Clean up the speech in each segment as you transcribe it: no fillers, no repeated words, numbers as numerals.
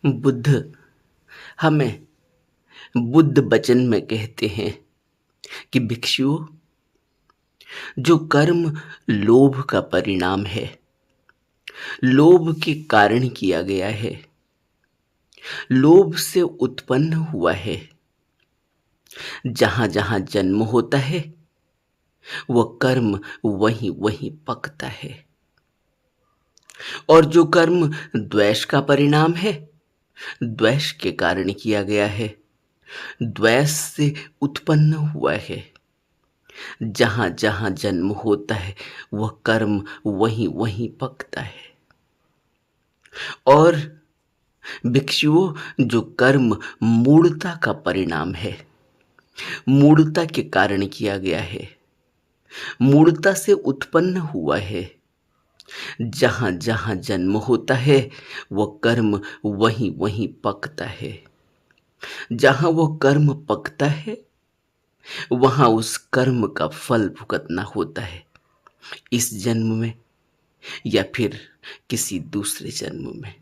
बुद्ध हमें बुद्ध वचन में कहते हैं कि भिक्षुओं, जो कर्म लोभ का परिणाम है, लोभ के कारण किया गया है, लोभ से उत्पन्न हुआ है, जहां जहां जन्म होता है वह कर्म वहीं वहीं पकता है। और जो कर्म द्वेष का परिणाम है, द्वेष के कारण किया गया है, द्वेष से उत्पन्न हुआ है, जहां जहां जन्म होता है वह कर्म वहीं वहीं पकता है। और भिक्षुओं, जो कर्म मूढ़ता का परिणाम है, मूढ़ता के कारण किया गया है, मूढ़ता से उत्पन्न हुआ है, जहां जहां जन्म होता है वह कर्म वहीं वहीं पकता है। जहां वह कर्म पकता है वहां उस कर्म का फल भुगतना होता है, इस जन्म में या फिर किसी दूसरे जन्म में।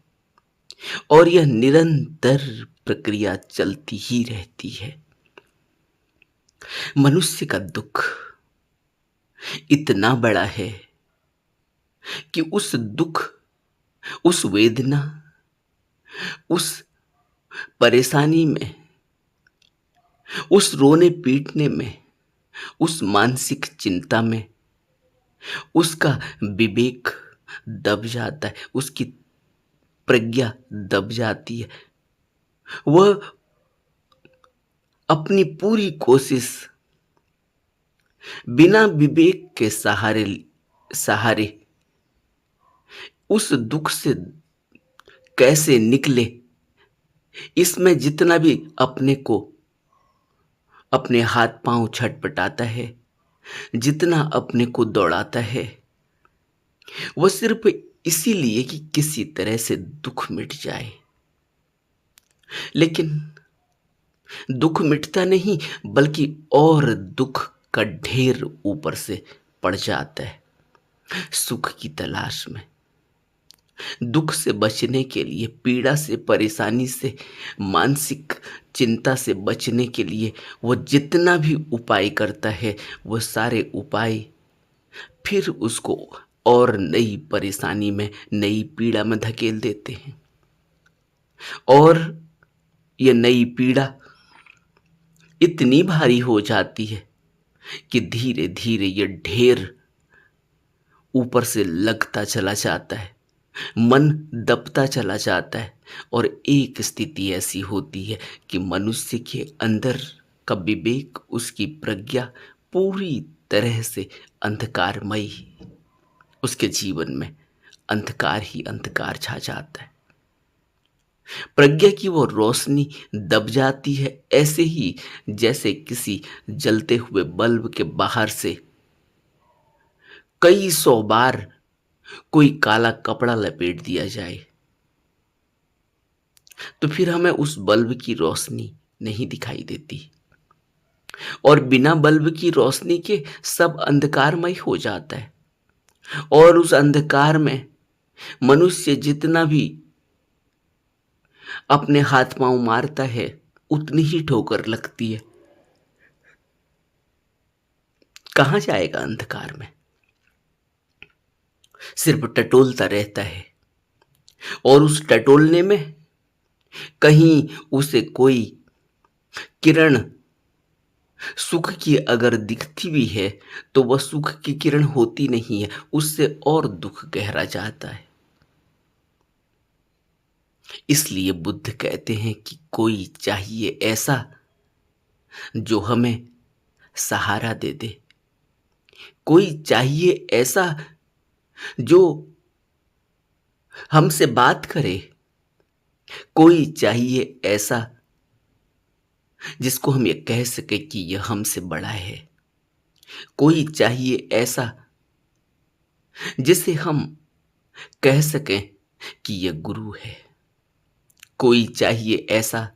और यह निरंतर प्रक्रिया चलती ही रहती है। मनुष्य का दुख इतना बड़ा है कि उस दुख, उस वेदना, उस परेशानी में, उस रोने पीटने में, उस मानसिक चिंता में उसका विवेक दब जाता है, उसकी प्रज्ञा दब जाती है। वह अपनी पूरी कोशिश बिना विवेक के सहारे सहारे उस दुख से कैसे निकले, इसमें जितना भी अपने को, अपने हाथ पांव छटपटाता है, जितना अपने को दौड़ाता है, वह सिर्फ इसीलिए कि किसी तरह से दुख मिट जाए। लेकिन दुख मिटता नहीं, बल्कि और दुख का ढेर ऊपर से पड़ जाता है सुख की तलाश में। दुख से बचने के लिए, पीड़ा से, परेशानी से, मानसिक चिंता से बचने के लिए वो जितना भी उपाय करता है, वो सारे उपाय फिर उसको और नई परेशानी में, नई पीड़ा में धकेल देते हैं। और ये नई पीड़ा इतनी भारी हो जाती है कि धीरे धीरे ये ढेर ऊपर से लगता चला जाता है, मन दबता चला जाता है। और एक स्थिति ऐसी होती है कि मनुष्य के अंदर का विवेक, उसकी प्रज्ञा पूरी तरह से अंधकारमयी, उसके जीवन में अंधकार ही अंधकार छा जाता है। प्रज्ञा की वो रोशनी दब जाती है, ऐसे ही जैसे किसी जलते हुए बल्ब के बाहर से कई सौ बार कोई काला कपड़ा लपेट दिया जाए, तो फिर हमें उस बल्ब की रोशनी नहीं दिखाई देती। और बिना बल्ब की रोशनी के सब अंधकारमय हो जाता है। और उस अंधकार में मनुष्य जितना भी अपने हाथ पांव मारता है, उतनी ही ठोकर लगती है। कहां जाएगा अंधकार में? सिर्फ टटोलता रहता है। और उस टटोलने में कहीं उसे कोई किरण सुख की अगर दिखती भी है, तो वह सुख की किरण होती नहीं है, उससे और दुख गहरा जाता है। इसलिए बुद्ध कहते हैं कि कोई चाहिए ऐसा जो हमें सहारा दे दे, कोई चाहिए ऐसा जो हमसे बात करे, कोई चाहिए ऐसा जिसको हम ये कह सके कि यह हमसे बड़ा है, कोई चाहिए ऐसा जिसे हम कह सकें कि यह गुरु है, कोई चाहिए ऐसा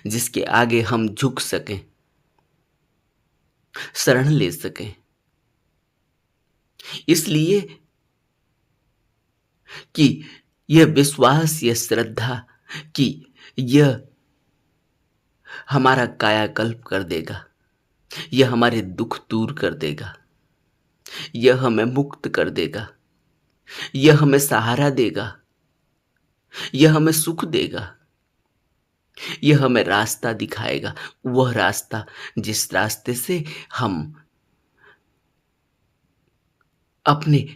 जिसके आगे हम झुक सकें, शरण ले सकें। इसलिए कि यह विश्वास, यह श्रद्धा कि यह हमारा कायाकल्प कर देगा, यह हमारे दुख दूर कर देगा, यह हमें मुक्त कर देगा, यह हमें सहारा देगा, यह हमें सुख देगा, यह हमें रास्ता दिखाएगा, वह रास्ता जिस रास्ते से हम अपने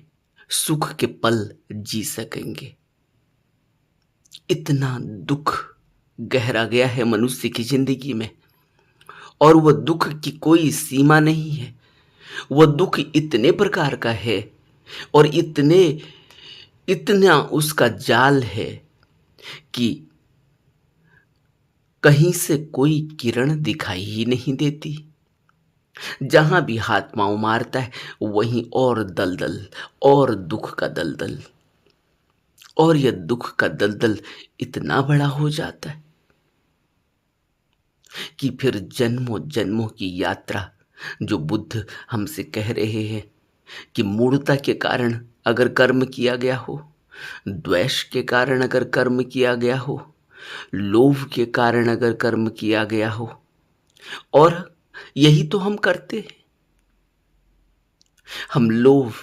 सुख के पल जी सकेंगे। इतना दुख गहरा गया है मनुष्य की जिंदगी में, और वह दुख की कोई सीमा नहीं है। वह दुख इतने प्रकार का है और इतना उसका जाल है कि कहीं से कोई किरण दिखाई ही नहीं देती। जहां भी हाथ पांव मारता है वहीं और दलदल, और दुख का दलदल, और यह दुख का दलदल इतना बड़ा हो जाता है कि फिर जन्मों जन्मों की यात्रा, जो बुद्ध हमसे कह रहे हैं कि मूढ़ता के कारण अगर कर्म किया गया हो, द्वेष के कारण अगर कर्म किया गया हो, लोभ के कारण अगर कर्म किया गया हो, और यही तो हम करते हैं। हम लोभ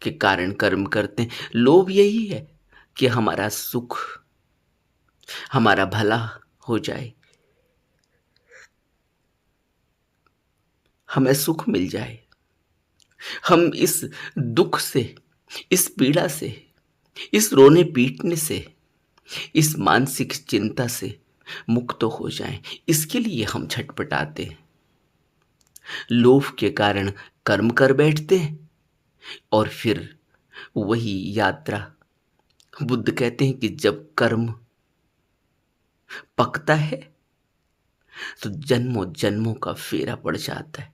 के कारण कर्म करते हैं। लोभ यही है कि हमारा सुख, हमारा भला हो जाए, हमें सुख मिल जाए, हम इस दुख से, इस पीड़ा से, इस रोने पीटने से, इस मानसिक चिंता से मुक्त हो जाएं। इसके लिए हम छटपटाते हैं। लोभ के कारण कर्म कर बैठते हैं और फिर वही यात्रा, बुद्ध कहते हैं कि जब कर्म पकता है तो जन्मों जन्मों का फेरा पड़ जाता है।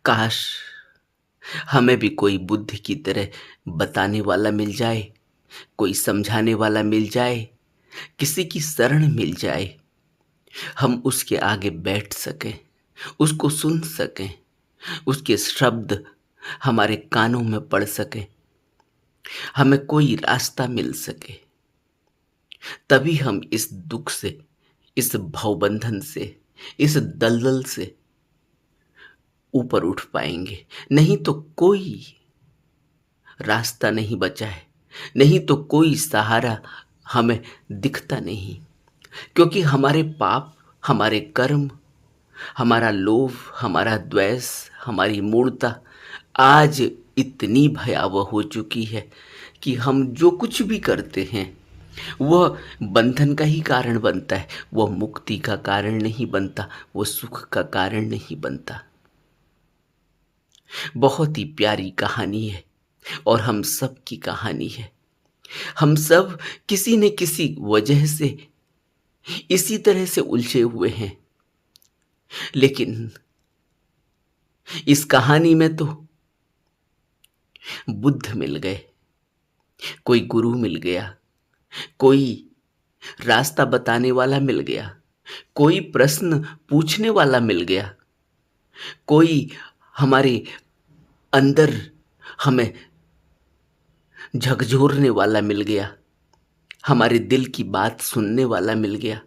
काश हमें भी कोई बुद्ध की तरह बताने वाला मिल जाए, कोई समझाने वाला मिल जाए, किसी की शरण मिल जाए, हम उसके आगे बैठ सकें, उसको सुन सकें, उसके शब्द हमारे कानों में पड़ सके, हमें कोई रास्ता मिल सके। तभी हम इस दुख से, इस भवबंधन से, इस दलदल से ऊपर उठ पाएंगे। नहीं तो कोई रास्ता नहीं बचा है, नहीं तो कोई सहारा हमें दिखता नहीं, क्योंकि हमारे पाप, हमारे कर्म, हमारा लोभ, हमारा द्वेष, हमारी मूढ़ता आज इतनी भयावह हो चुकी है कि हम जो कुछ भी करते हैं वह बंधन का ही कारण बनता है, वह मुक्ति का कारण नहीं बनता, वह सुख का कारण नहीं बनता। बहुत ही प्यारी कहानी है और हम सब की कहानी है। हम सब किसी न किसी वजह से इसी तरह से उलझे हुए हैं, लेकिन इस कहानी में तो बुद्ध मिल गए, कोई गुरु मिल गया, कोई रास्ता बताने वाला मिल गया, कोई प्रश्न पूछने वाला मिल गया, कोई हमारे अंदर हमें झकझोरने वाला मिल गया, हमारे दिल की बात सुनने वाला मिल गया,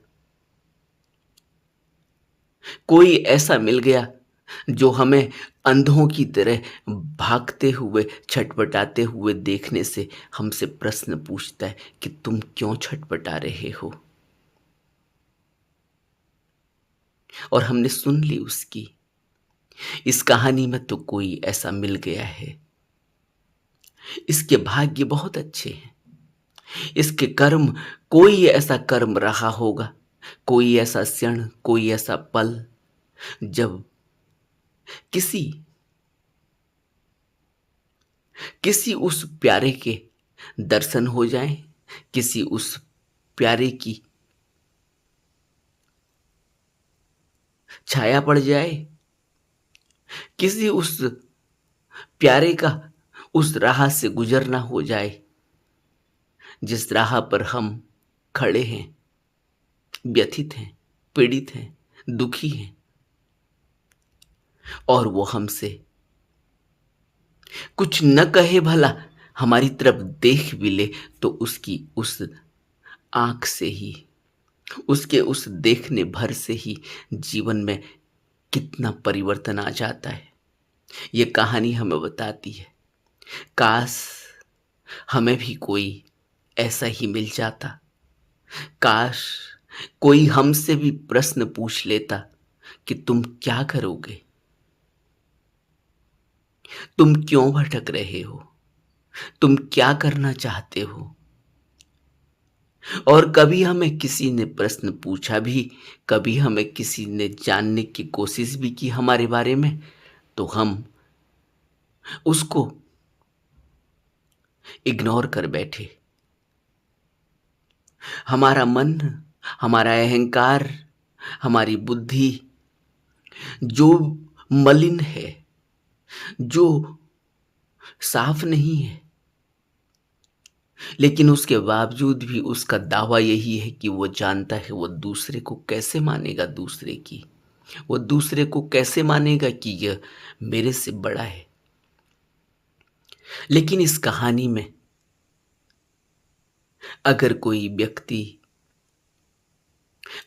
कोई ऐसा मिल गया जो हमें अंधों की तरह भागते हुए, छटपटाते हुए देखने से हमसे प्रश्न पूछता है कि तुम क्यों छटपटा रहे हो। और हमने सुन ली उसकी। इस कहानी में तो कोई ऐसा मिल गया है। इसके भाग्य बहुत अच्छे हैं, इसके कर्म, कोई ऐसा कर्म रहा होगा, कोई ऐसा क्षण, कोई ऐसा पल जब किसी किसी उस प्यारे के दर्शन हो जाएं, किसी उस प्यारे की छाया पड़ जाए, किसी उस प्यारे का उस राह से गुजरना हो जाए जिस राह पर हम खड़े हैं, व्यथित हैं, पीड़ित हैं, दुखी हैं, और वो हमसे कुछ न कहे भला, हमारी तरफ देख भी ले तो उसकी उस आँख से ही, उसके उस देखने भर से ही जीवन में कितना परिवर्तन आ जाता है। ये कहानी हमें बताती है, काश हमें भी कोई ऐसा ही मिल जाता। काश कोई हमसे भी प्रश्न पूछ लेता कि तुम क्या करोगे? तुम क्यों भटक रहे हो? तुम क्या करना चाहते हो? और कभी हमें किसी ने प्रश्न पूछा भी, कभी हमें किसी ने जानने की कोशिश भी की हमारे बारे में, तो हम उसको इग्नोर कर बैठे। हमारा मन, हमारा अहंकार, हमारी बुद्धि जो मलिन है, जो साफ नहीं है, लेकिन उसके बावजूद भी उसका दावा यही है कि वो जानता है वो दूसरे को कैसे मानेगा, दूसरे की, वो दूसरे को कैसे मानेगा कि यह मेरे से बड़ा है। लेकिन इस कहानी में अगर कोई व्यक्ति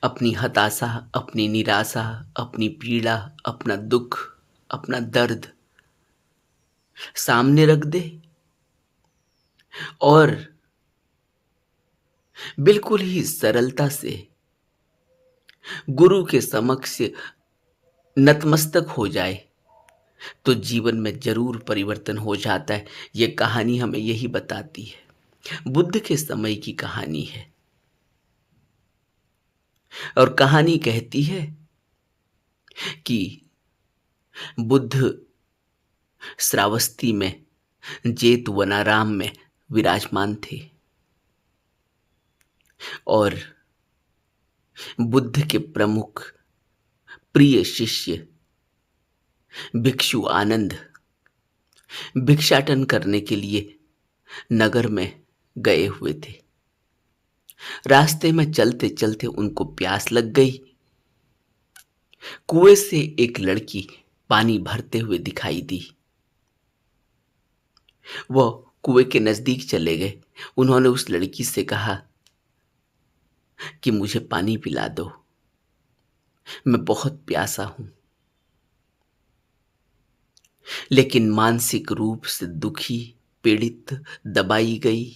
अपनी हताशा, अपनी निराशा, अपनी पीड़ा, अपना दुख, अपना दर्द सामने रख दे और बिल्कुल ही सरलता से गुरु के समक्ष नतमस्तक हो जाए, तो जीवन में जरूर परिवर्तन हो जाता है। ये कहानी हमें यही बताती है। बुद्ध के समय की कहानी है और कहानी कहती है कि बुद्ध श्रावस्ती में जेतवनाराम में विराजमान थे और बुद्ध के प्रमुख प्रिय शिष्य भिक्षु आनंद भिक्षाटन करने के लिए नगर में गए हुए थे। रास्ते में चलते चलते उनको प्यास लग गई। कुएं से एक लड़की पानी भरते हुए दिखाई दी। वह कुएं के नजदीक चले गए। उन्होंने उस लड़की से कहा कि मुझे पानी पिला दो, मैं बहुत प्यासा हूं। लेकिन मानसिक रूप से दुखी, पीड़ित, दबाई गई,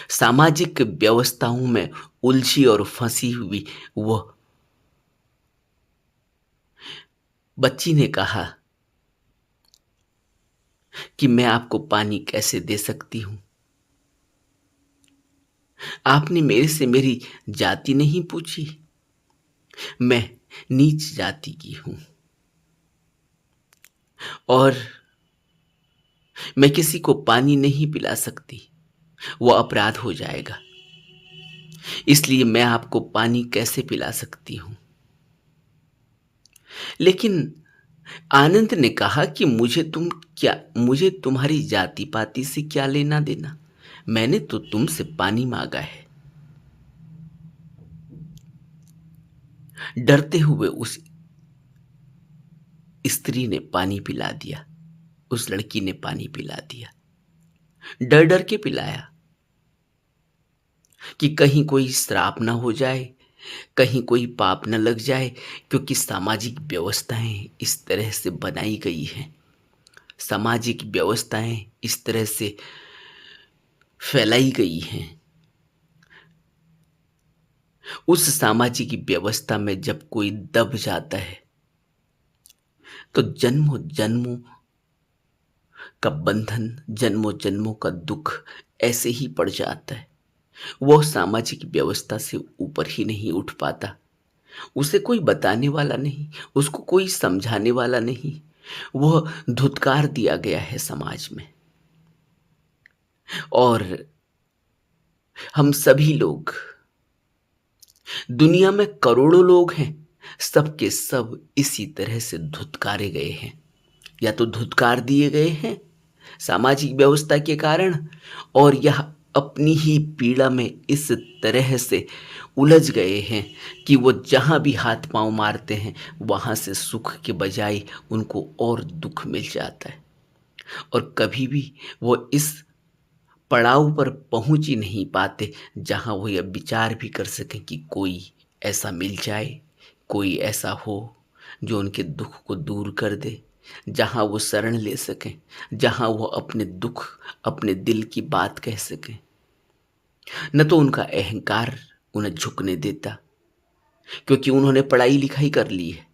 सामाजिक व्यवस्थाओं में उलझी और फंसी हुई वह बच्ची ने कहा कि मैं आपको पानी कैसे दे सकती हूं? आपने मेरे से मेरी जाति नहीं पूछी। मैं नीच जाति की हूं और मैं किसी को पानी नहीं पिला सकती, वो अपराध हो जाएगा। इसलिए मैं आपको पानी कैसे पिला सकती हूं? लेकिन आनंद ने कहा कि मुझे तुम्हारी जाति पाति से क्या लेना देना? मैंने तो तुमसे पानी मांगा है। डरते हुए उस स्त्री ने पानी पिला दिया, उस लड़की ने पानी पिला दिया। डर डर के पिलाया कि कहीं कोई श्राप ना हो जाए, कहीं कोई पाप न लग जाए, क्योंकि सामाजिक व्यवस्थाएं इस तरह से बनाई गई हैं, सामाजिक व्यवस्थाएं इस तरह से फैलाई गई हैं। उस सामाजिक व्यवस्था में जब कोई दब जाता है तो जन्मों जन्मों का बंधन, जन्मों जन्मों का दुख ऐसे ही पड़ जाता है। वह सामाजिक व्यवस्था से ऊपर ही नहीं उठ पाता। उसे कोई बताने वाला नहीं, उसको कोई समझाने वाला नहीं। वह धुतकार दिया गया है समाज में। और हम सभी लोग, दुनिया में करोड़ों लोग हैं, सबके सब इसी तरह से धुतकारे गए हैं, या तो धुतकार दिए गए हैं सामाजिक व्यवस्था के कारण, और यह अपनी ही पीड़ा में इस तरह से उलझ गए हैं कि वो जहाँ भी हाथ पांव मारते हैं वहाँ से सुख के बजाय उनको और दुख मिल जाता है। और कभी भी वो इस पड़ाव पर पहुंच ही नहीं पाते जहां वो यह विचार भी कर सकें कि कोई ऐसा मिल जाए, कोई ऐसा हो जो उनके दुख को दूर कर दे, जहां वो शरण ले सकें, जहां वो अपने दुख, अपने दिल की बात कह सकें। न तो उनका अहंकार उन्हें झुकने देता, क्योंकि उन्होंने पढ़ाई लिखाई कर ली है,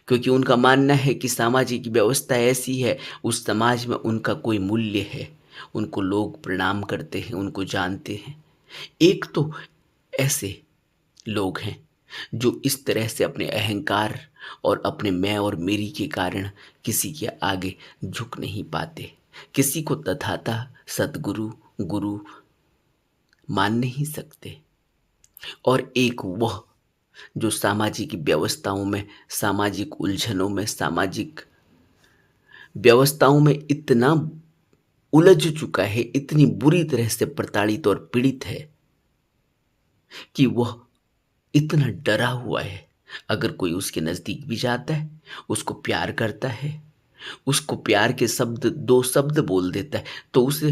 क्योंकि उनका मानना है कि सामाजिक व्यवस्था ऐसी है, उस समाज में उनका कोई मूल्य है, उनको लोग प्रणाम करते हैं, उनको जानते हैं। एक तो ऐसे लोग हैं जो इस तरह से अपने अहंकार और अपने मैं और मेरी के कारण किसी के आगे झुक नहीं पाते, किसी को तथाता सतगुरु गुरु मान नहीं सकते। और एक वह जो सामाजिक व्यवस्थाओं में, सामाजिक उलझनों में, सामाजिक व्यवस्थाओं में इतना उलझ चुका है, इतनी बुरी तरह से प्रताड़ित और पीड़ित है कि वह इतना डरा हुआ है। अगर कोई उसके नजदीक भी जाता है, उसको प्यार करता है, उसको प्यार के शब्द, दो शब्द बोल देता है, तो उसे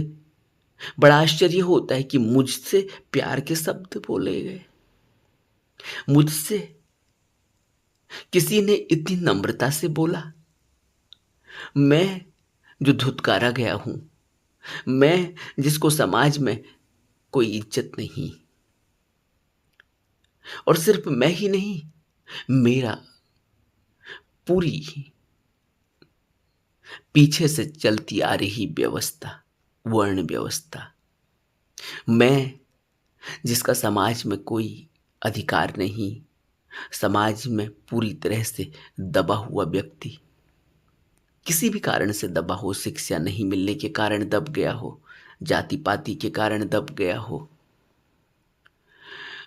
बड़ा आश्चर्य होता है कि मुझसे प्यार के शब्द बोले गए, मुझसे किसी ने इतनी नम्रता से बोला। मैं जो धुतकारा गया हूं, मैं जिसको समाज में कोई इज्जत नहीं, और सिर्फ मैं ही नहीं, मेरा पूरी पीछे से चलती आ रही व्यवस्था, वर्ण व्यवस्था, मैं जिसका समाज में कोई अधिकार नहीं, समाज में पूरी तरह से दबा हुआ व्यक्ति, किसी भी कारण से दबा हो, शिक्षा नहीं मिलने के कारण दब गया हो, जाति पाति के कारण दब गया हो,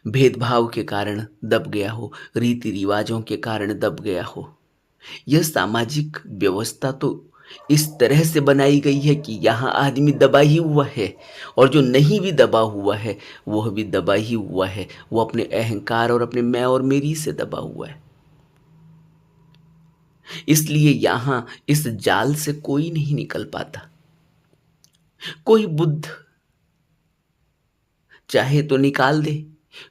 भेदभाव के कारण दब गया हो, रीति रिवाजों के कारण दब गया हो। यह सामाजिक व्यवस्था तो इस तरह से बनाई गई है कि यहाँ आदमी दबा ही हुआ है, और जो नहीं भी दबा हुआ है वह भी दबा ही हुआ है, वो अपने अहंकार और अपने मैं और मेरी से दबा हुआ है। इसलिए यहाँ इस जाल से कोई नहीं निकल पाता। कोई बुद्ध चाहे तो निकाल दे,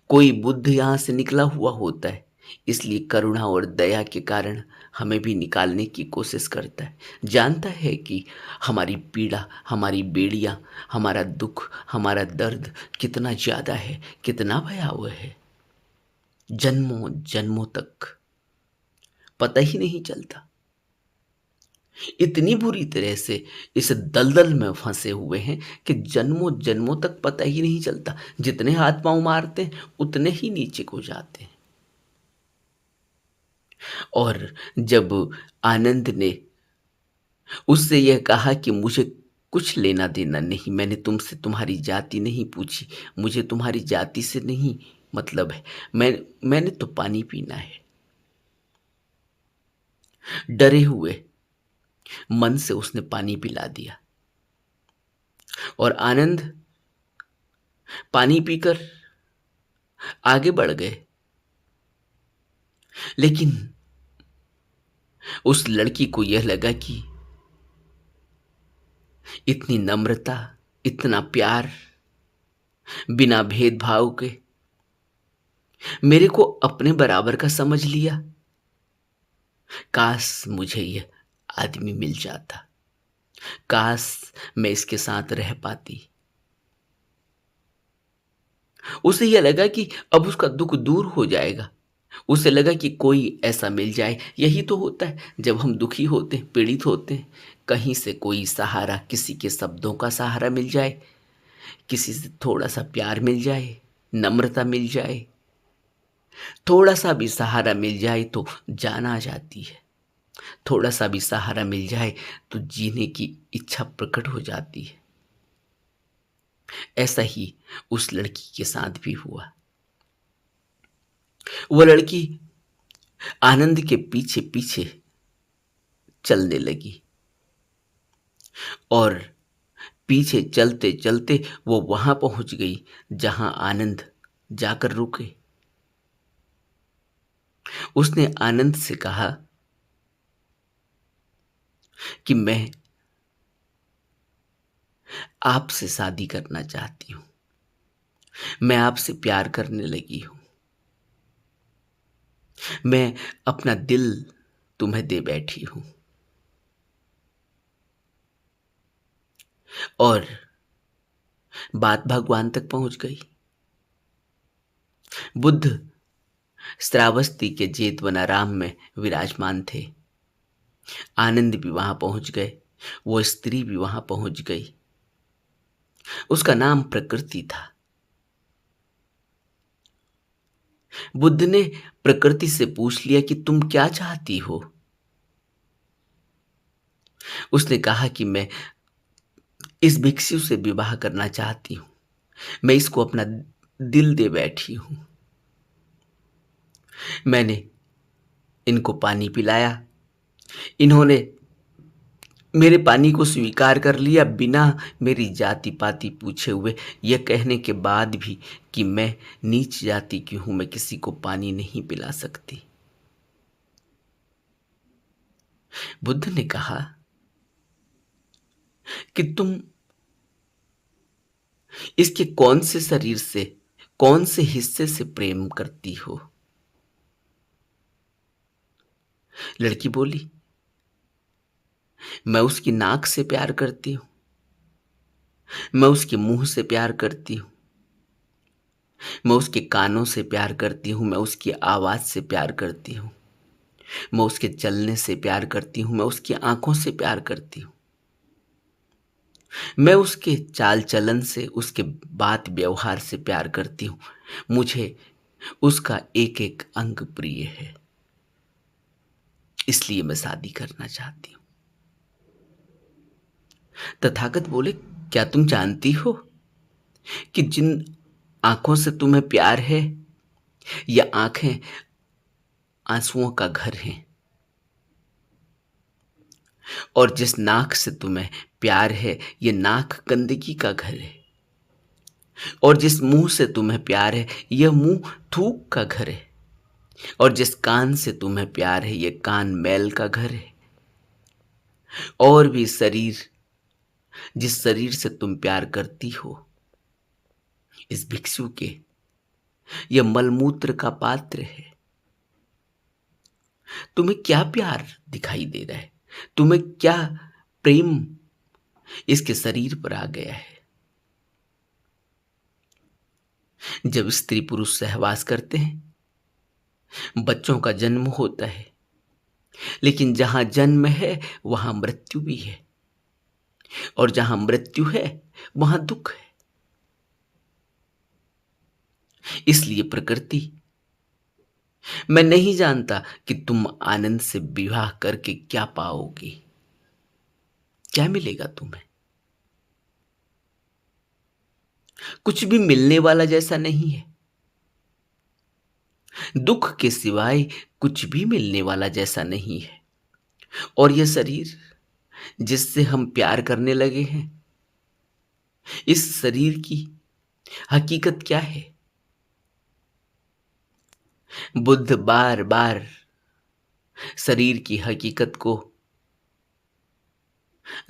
कोई बुद्ध यहां से निकला हुआ होता है, इसलिए करुणा और दया के कारण हमें भी निकालने की कोशिश करता है। जानता है कि हमारी पीड़ा, हमारी बेड़ियां, हमारा दुख, हमारा दर्द कितना ज्यादा है, कितना भयावह है, जन्मों जन्मों तक पता ही नहीं चलता। इतनी बुरी तरह से इस दलदल में फंसे हुए हैं कि जन्मों जन्मों तक पता ही नहीं चलता। जितने हाथ पांव मारते हैं उतने ही नीचे को जाते हैं। और जब आनंद ने उससे यह कहा कि मुझे कुछ लेना देना नहीं, मैंने तुमसे तुम्हारी जाति नहीं पूछी, मुझे तुम्हारी जाति से नहीं मतलब है, मैंने तो पानी पीना है। डरे हुए मन से उसने पानी पिला दिया, और आनंद पानी पीकर आगे बढ़ गए। लेकिन उस लड़की को यह लगा कि इतनी नम्रता, इतना प्यार, बिना भेदभाव के मेरे को अपने बराबर का समझ लिया। काश मुझे यह आदमी मिल जाता, काश मैं इसके साथ रह पाती। उसे यह लगा कि अब उसका दुख दूर हो जाएगा। उसे लगा कि कोई ऐसा मिल जाए। यही तो होता है जब हम दुखी होते हैं, पीड़ित होते हैं, कहीं से कोई सहारा, किसी के शब्दों का सहारा मिल जाए, किसी से थोड़ा सा प्यार मिल जाए, नम्रता मिल जाए, थोड़ा सा भी सहारा मिल जाए तो जान आ जाती है। थोड़ा सा भी सहारा मिल जाए तो जीने की इच्छा प्रकट हो जाती है। ऐसा ही उस लड़की के साथ भी हुआ। वो लड़की आनंद के पीछे पीछे चलने लगी, और पीछे चलते चलते वो वहां पहुंच गई जहां आनंद जाकर रुके। उसने आनंद से कहा कि मैं आपसे शादी करना चाहती हूँ। मैं आपसे प्यार करने लगी हूँ। मैं अपना दिल तुम्हें दे बैठी हूँ। और बात भगवान तक पहुंच गई। बुद्ध श्रावस्ती के जेतवनाराम में विराजमान थे। आनंद भी वहां पहुंच गए। वो स्त्री भी वहां पहुंच गई। उसका नाम प्रकृति था। बुद्ध ने प्रकृति से पूछ लिया कि तुम क्या चाहती हो। उसने कहा कि मैं इस भिक्षु से विवाह करना चाहती हूं। मैं इसको अपना दिल दे बैठी हूं। मैंने इनको पानी पिलाया। इन्होंने मेरे पानी को स्वीकार कर लिया बिना मेरी जाति पाति पूछे हुए, यह कहने के बाद भी कि मैं नीच जाति की हूं, मैं किसी को पानी नहीं पिला सकती। बुद्ध ने कहा कि तुम इसके कौन से शरीर से, कौन से हिस्से से प्रेम करती हो। लड़की बोली, मैं उसकी नाक से प्यार करती हूं, मैं उसके मुंह से प्यार करती हूं, मैं उसके कानों से प्यार करती हूं, मैं उसकी आवाज से प्यार करती हूं, मैं उसके चलने से प्यार करती हूं, मैं उसकी आंखों से प्यार करती हूं, मैं उसके चाल चलन से, उसके बात व्यवहार से प्यार करती हूं। मुझे उसका एक एक अंग प्रिय है, इसलिए मैं शादी करना चाहती हूं। तथागत बोले, क्या तुम जानती हो कि जिन आंखों से तुम्हें प्यार है, ये आंखें आंसुओं का घर है। और जिस नाक से तुम्हें प्यार है, ये नाक गंदगी का घर है। और जिस मुंह से तुम्हें प्यार है, यह मुंह थूक का घर है। और जिस कान से तुम्हें प्यार है, यह कान मैल का घर है। और भी शरीर, जिस शरीर से तुम प्यार करती हो, इस भिक्षु के, यह मलमूत्र का पात्र है। तुम्हें क्या प्यार दिखाई दे रहा है, तुम्हें क्या प्रेम इसके शरीर पर आ गया है। जब स्त्री पुरुष सहवास करते हैं, बच्चों का जन्म होता है, लेकिन जहां जन्म है वहां मृत्यु भी है। और जहां मृत्यु है वहां दुख है। इसलिए प्रकृति, मैं नहीं जानता कि तुम आनंद से विवाह करके क्या पाओगी, क्या मिलेगा तुम्हें। कुछ भी मिलने वाला जैसा नहीं है। दुख के सिवाय कुछ भी मिलने वाला जैसा नहीं है। और यह शरीर जिससे हम प्यार करने लगे हैं, इस शरीर की हकीकत क्या है। बुद्ध बार बार शरीर की हकीकत को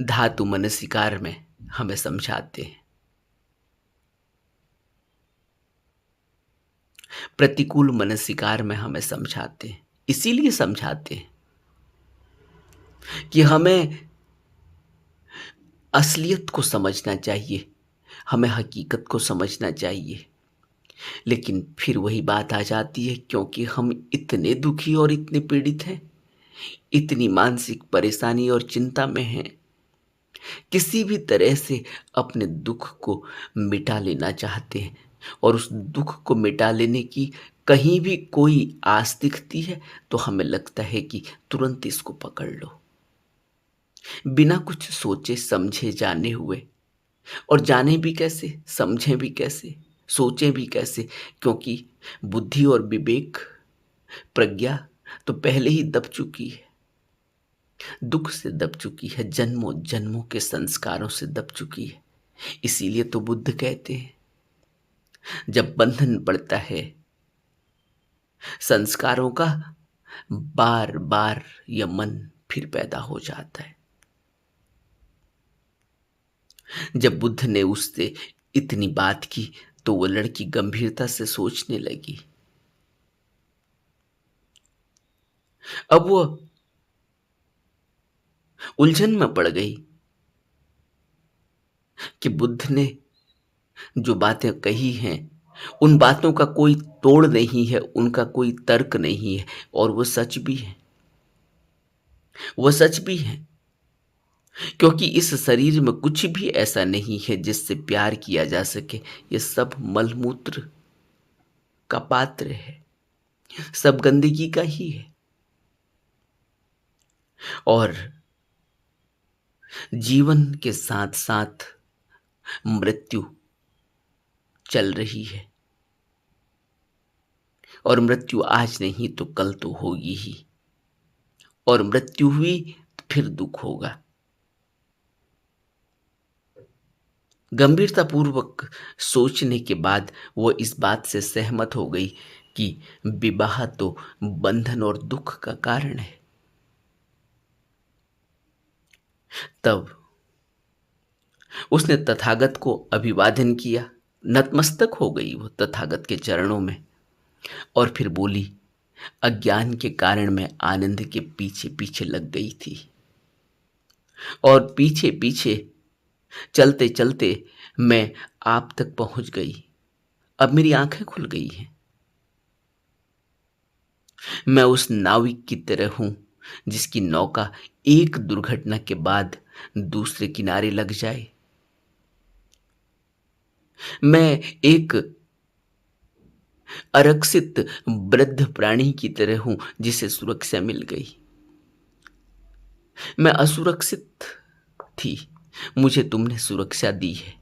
धातु मनसिकार में हमें समझाते हैं। प्रतिकूल मनसिकार में हमें समझाते हैं। इसीलिए समझाते हैं कि हमें असलियत को समझना चाहिए, हमें हकीकत को समझना चाहिए। लेकिन फिर वही बात आ जाती है, क्योंकि हम इतने दुखी और इतने पीड़ित हैं, इतनी मानसिक परेशानी और चिंता में हैं, किसी भी तरह से अपने दुख को मिटा लेना चाहते हैं। और उस दुख को मिटा लेने की कहीं भी कोई आस दिखती है तो हमें लगता है कि तुरंत इसको पकड़ लो, बिना कुछ सोचे समझे जाने हुए। और जाने भी कैसे, समझें भी कैसे, सोचें भी कैसे, क्योंकि बुद्धि और विवेक, प्रज्ञा तो पहले ही दब चुकी है, दुख से दब चुकी है, जन्मों जन्मों के संस्कारों से दब चुकी है। इसीलिए तो बुद्ध कहते हैं, जब बंधन पड़ता है संस्कारों का, बार बार यह मन फिर पैदा हो जाता है। जब बुद्ध ने उससे इतनी बात की तो वो लड़की गंभीरता से सोचने लगी। अब वो उलझन में पड़ गई कि बुद्ध ने जो बातें कही हैं उन बातों का कोई तोड़ नहीं है, उनका कोई तर्क नहीं है, और वो सच भी है। वो सच भी है, क्योंकि इस शरीर में कुछ भी ऐसा नहीं है जिससे प्यार किया जा सके। ये सब मलमूत्र का पात्र है, सब गंदगी का ही है। और जीवन के साथ साथ मृत्यु चल रही है, और मृत्यु आज नहीं तो कल तो होगी ही, और मृत्यु हुई तो फिर दुख होगा। गंभीरतापूर्वक सोचने के बाद वो इस बात से सहमत हो गई कि विवाह तो बंधन और दुख का कारण है। तब उसने तथागत को अभिवादन किया, नतमस्तक हो गई वो तथागत के चरणों में, और फिर बोली, अज्ञान के कारण मैं आनंद के पीछे पीछे लग गई थी, और पीछे पीछे चलते चलते मैं आप तक पहुंच गई। अब मेरी आंखें खुल गई हैं। मैं उस नाविक की तरह हूं जिसकी नौका एक दुर्घटना के बाद दूसरे किनारे लग जाए। मैं एक आरक्षित वृद्ध प्राणी की तरह हूं जिसे सुरक्षा मिल गई। मैं असुरक्षित थी, मुझे तुमने सुरक्षा दी है।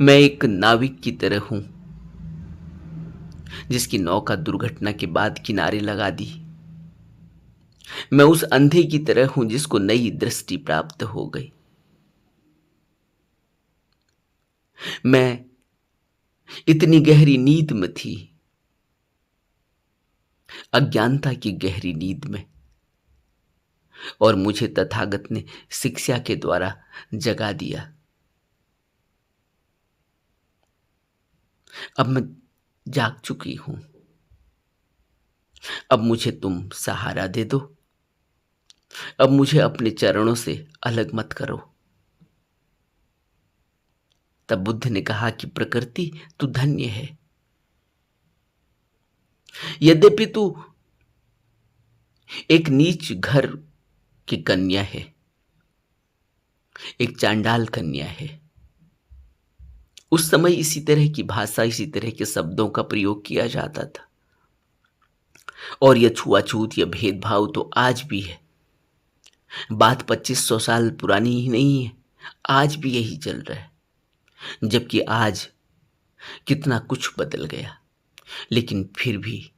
मैं एक नाविक की तरह हूं जिसकी नौका दुर्घटना के बाद किनारे लगा दी। मैं उस अंधे की तरह हूं जिसको नई दृष्टि प्राप्त हो गई। मैं इतनी गहरी नींद में थी, अज्ञानता की गहरी नींद में, और मुझे तथागत ने शिक्षा के द्वारा जगा दिया। अब मैं जाग चुकी हूं। अब मुझे तुम सहारा दे दो। अब मुझे अपने चरणों से अलग मत करो। तब बुद्ध ने कहा कि प्रकृति तू धन्य है। यद्यपि तू एक नीच घर की कन्या है, एक चांडाल कन्या है। उस समय इसी तरह की भाषा, इसी तरह के शब्दों का प्रयोग किया जाता था, और यह छुआछूत, यह भेदभाव तो आज भी है। बात 2500 साल पुरानी ही नहीं है, आज भी यही चल रहा है। जबकि आज कितना कुछ बदल गया, लेकिन फिर भी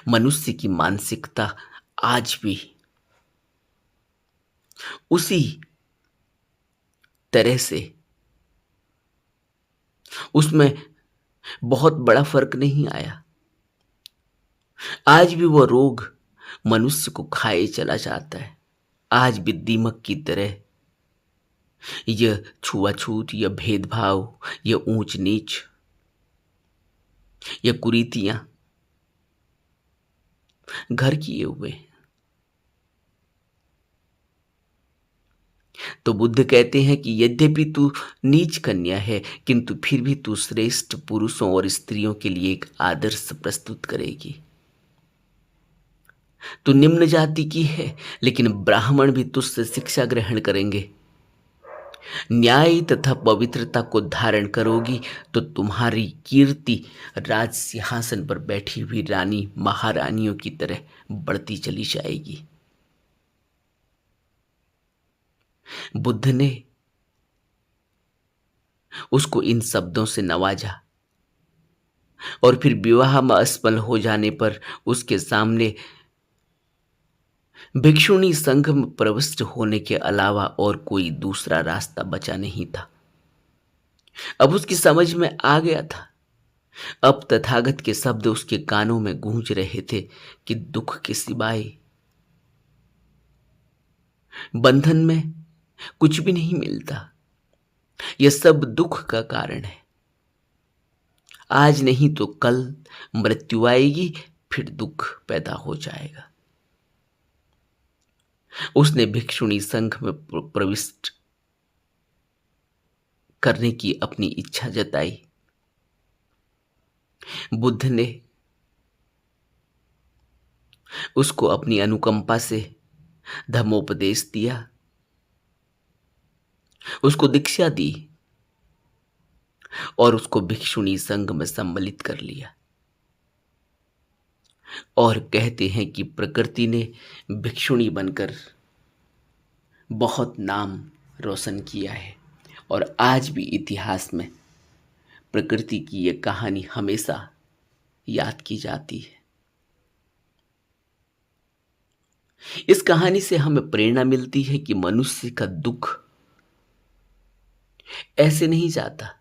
मनुष्य की मानसिकता आज भी उसी तरह से, उसमें बहुत बड़ा फर्क नहीं आया। आज भी वह रोग मनुष्य को खाए चला जाता है। आज भी दीमक की तरह यह छुआछूत, यह भेदभाव, यह ऊंच नीच, यह कुरीतियां घर किए हुए हैं। तो बुद्ध कहते हैं कि यद्यपि तू नीच कन्या है, किंतु फिर भी तू श्रेष्ठ पुरुषों और स्त्रियों के लिए एक आदर्श प्रस्तुत करेगी। तू निम्न जाति की है, लेकिन ब्राह्मण भी तुझसे शिक्षा ग्रहण करेंगे। न्याय तथा पवित्रता को धारण करोगी तो तुम्हारी कीर्ति राज सिंहासन पर बैठी हुई रानी महारानियों की तरह बढ़ती चली जाएगी। बुद्ध ने उसको इन शब्दों से नवाजा, और फिर विवाह में असफल हो जाने पर उसके सामने भिक्षुणी संघ में प्रविष्ट होने के अलावा और कोई दूसरा रास्ता बचा नहीं था। अब उसकी समझ में आ गया था। अब तथागत के शब्द उसके कानों में गूंज रहे थे कि दुख के सिवाय बंधन में कुछ भी नहीं मिलता। यह सब दुख का कारण है। आज नहीं तो कल मृत्यु आएगी, फिर दुख पैदा हो जाएगा। उसने भिक्षुणी संघ में प्रविष्ट करने की अपनी इच्छा जताई। बुद्ध ने उसको अपनी अनुकंपा से धर्मोपदेश दिया, उसको दीक्षा दी और उसको भिक्षुणी संघ में सम्मिलित कर लिया। और कहते हैं कि प्रकृति ने भिक्षुणी बनकर बहुत नाम रोशन किया है और आज भी इतिहास में प्रकृति की यह कहानी हमेशा याद की जाती है। इस कहानी से हमें प्रेरणा मिलती है कि मनुष्य का दुख ऐसे नहीं जाता।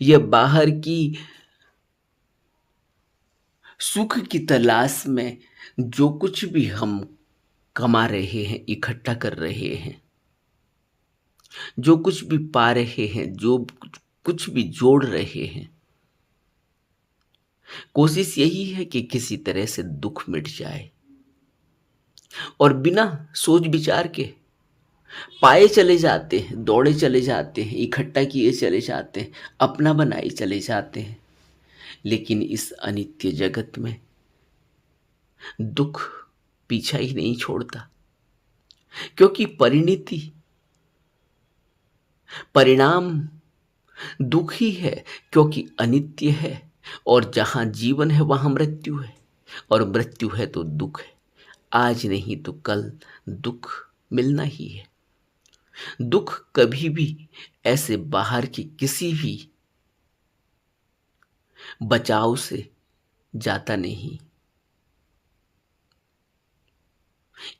यह बाहर की सुख की तलाश में जो कुछ भी हम कमा रहे हैं, इकट्ठा कर रहे हैं, जो कुछ भी पा रहे हैं, जो कुछ भी जोड़ रहे हैं, कोशिश यही है कि किसी तरह से दुख मिट जाए और बिना सोच विचार के पाए चले जाते हैं, दौड़े चले जाते हैं, इकट्ठा किए चले जाते हैं, अपना बनाए चले जाते हैं। लेकिन इस अनित्य जगत में दुख पीछा ही नहीं छोड़ता, क्योंकि परिणति, परिणाम दुख ही है, क्योंकि अनित्य है और जहां जीवन है वहां मृत्यु है और मृत्यु है तो दुख है। आज नहीं तो कल दुख मिलना ही है। दुख कभी भी ऐसे बाहर के किसी भी बचाव से जाता नहीं।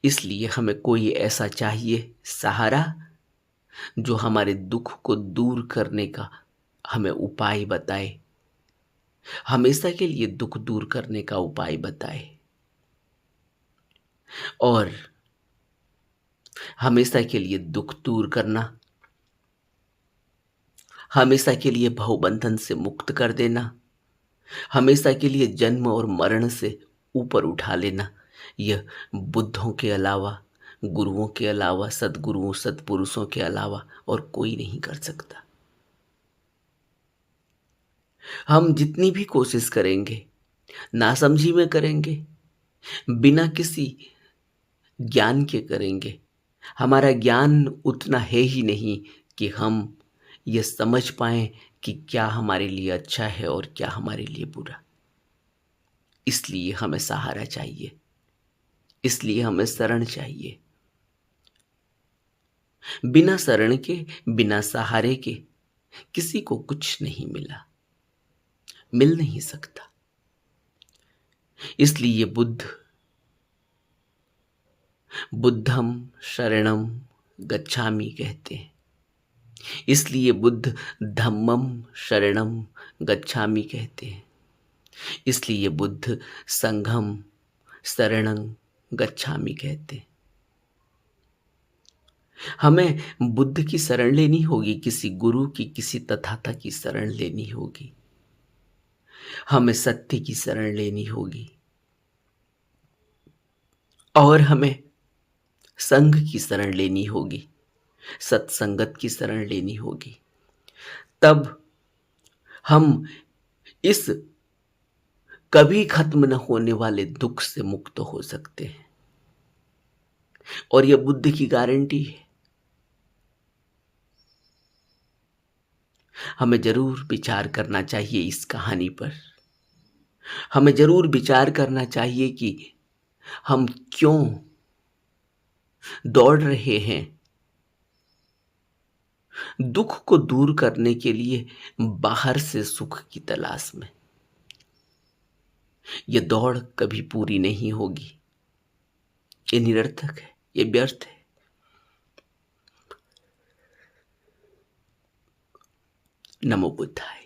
इसलिए हमें कोई ऐसा चाहिए सहारा जो हमारे दुख को दूर करने का हमें उपाय बताए, हमेशा के लिए दुख दूर करने का उपाय बताए और हमेशा के लिए दुख दूर करना, हमेशा के लिए भवबंधन से मुक्त कर देना, हमेशा के लिए जन्म और मरण से ऊपर उठा लेना, यह बुद्धों के अलावा, गुरुओं के अलावा, सद्गुरुओं सत्पुरुषों के अलावा और कोई नहीं कर सकता। हम जितनी भी कोशिश करेंगे, नासमझी में करेंगे, बिना किसी ज्ञान के करेंगे, हमारा ज्ञान उतना है ही नहीं कि हम ये समझ पाएं कि क्या हमारे लिए अच्छा है और क्या हमारे लिए बुरा। इसलिए हमें सहारा चाहिए, इसलिए हमें शरण चाहिए। बिना शरण के, बिना सहारे के किसी को कुछ नहीं मिला, मिल नहीं सकता। इसलिए बुद्धम शरणम गच्छामि कहते हैं। इसलिए बुद्ध धम्मम शरणम गच्छामि कहते हैं। इसलिए बुद्ध संघम शरणं गच्छामि कहते हैं। हमें बुद्ध की शरण लेनी होगी, किसी गुरु की, किसी तथाता की शरण लेनी होगी, हमें सत्य की शरण लेनी होगी और हमें संघ की शरण लेनी होगी, सत्संगत की शरण लेनी होगी। तब हम इस कभी खत्म न होने वाले दुख से मुक्त हो सकते हैं और यह बुद्ध की गारंटी है। हमें जरूर विचार करना चाहिए इस कहानी पर। हमें जरूर विचार करना चाहिए कि हम क्यों दौड़ रहे हैं दुख को दूर करने के लिए बाहर से सुख की तलाश में। यह दौड़ कभी पूरी नहीं होगी, ये निरर्थक है, ये व्यर्थ है। नमो बुद्धाय।